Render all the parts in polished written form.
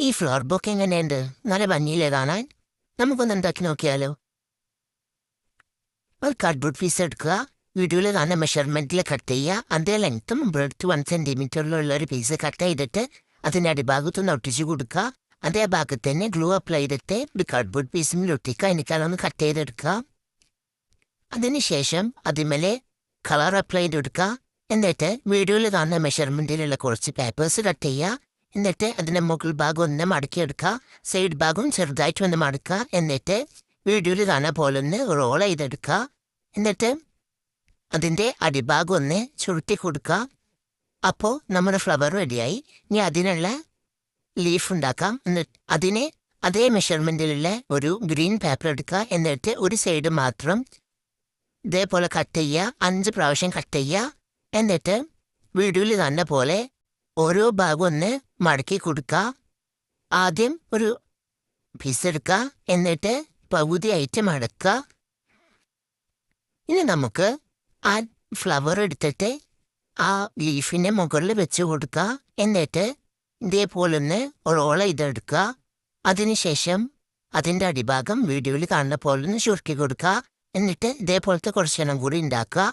ഈ flower bouquet എങ്ങനെയുണ്ട്? നല്ല ഭംഗിയില്ലേ കാണാൻ? നമുക്കൊന്ന് ഉണ്ടാക്കി നോക്കിയാലോ? ഒരു കാർഡ്ബോർഡ് പീസ് എടുക്കുക. വീഡിയോയിൽ കാണുന്ന മെഷർമെൻറ്റിൽ കട്ട് ചെയ്യുക. അതേ ലെങ്ത്തും ബ്രെഡ്ത്ത് 1 സെൻറ്റിമീറ്ററിലുള്ള ഒരു പീസ് കട്ട് ചെയ്തിട്ട് അതിൻ്റെ അടിഭാഗത്തൊന്ന് ഒട്ടിച്ച് കൊടുക്കുക. അതേ ഭാഗത്ത് തന്നെ ഗ്ലൂ അപ്ലൈ ചെയ്തിട്ട് ഒരു കാർഡ്ബോർഡ് പീസിൽ ഒട്ടിക്കുക. എനിക്കതൊന്ന് കട്ട് ചെയ്തെടുക്കുക. അതിനുശേഷം അതിന്മേലെ കളർ അപ്ലൈ ചെയ്തെടുക്കുക. എന്നിട്ട് വീഡിയോയിൽ കാണുന്ന മെഷർമെൻറ്റിലുള്ള കുറച്ച് പേപ്പേഴ്സ് കട്ട് ചെയ്യുക. എന്നിട്ട് അതിൻ്റെ മുകൾ ഭാഗം ഒന്ന് മടക്കിയെടുക്കുക. സൈഡ് ഭാഗം ചെറുതായിട്ട് ഒന്ന് മടക്കുക. എന്നിട്ട് വീഡിയോയിൽ കാണുന്ന പോലെ ഒന്ന് റോൾ ചെയ്തെടുക്കുക. എന്നിട്ട് അതിൻ്റെ അടിഭാഗം ഒന്ന് ചുരുട്ടി കൊടുക്കുക. അപ്പോൾ നമ്മുടെ ഫ്ലവർ റെഡിയായി. ഇനി അതിനുള്ള ലീഫ് ഉണ്ടാക്കാം. എന്നിട്ട് അതിനെ അതേ മെഷർമെൻറ്റിലുള്ള ഒരു ഗ്രീൻ പേപ്പർ എടുക്കുക. എന്നിട്ട് ഒരു സൈഡ് മാത്രം ഇതേപോലെ കട്ട് ചെയ്യുക. 5 പ്രാവശ്യം കട്ട് ചെയ്യുക. എന്നിട്ട് വീഡിയോയിൽ കാണുന്ന പോലെ ഓരോ ഭാഗം ഒന്ന് മടക്കി കൊടുക്കുക. ആദ്യം ഒരു പീസ് എടുക്കുക. എന്നിട്ട് പകുതിയായിട്ട് മടക്കുക. ഇനി നമുക്ക് ആ ഫ്ലവർ എടുത്തിട്ട് ആ ലീഫിൻ്റെ മുകളിൽ വെച്ച് കൊടുക്കുക. എന്നിട്ട് ഇതേപോലെ ഒന്ന് റോൾ ചെയ്തെടുക്കുക. അതിനുശേഷം അതിൻ്റെ അടിഭാഗം വീഡിയോയിൽ കാണുന്ന പോലെ ഒന്ന് ചുരുക്കി കൊടുക്കുക. എന്നിട്ട് ഇതേപോലത്തെ കുറച്ചെണ്ണം കൂടി ഉണ്ടാക്കുക.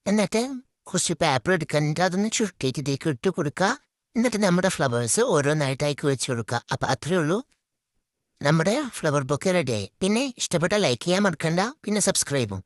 എന്നിട്ട് കുറച്ച് പേപ്പർ എടുക്കാനിട്ട് അതൊന്ന് ചുരുട്ടിയിട്ട് ഇതിലേക്ക് ഇട്ട് കൊടുക്കുക. എന്നിട്ട് നമ്മുടെ ഫ്ലവേഴ്സ് ഓരോന്നായിട്ടാക്കി വെച്ച് കൊടുക്കുക. അപ്പോൾ അത്രയേ ഉള്ളൂ, നമ്മുടെ ഫ്ലവർ ബൊക്കെ റെഡിയായി. പിന്നെ ഇഷ്ടപ്പെട്ട ലൈക്ക് ചെയ്യാൻ മറക്കണ്ട. പിന്നെ സബ്സ്ക്രൈബും.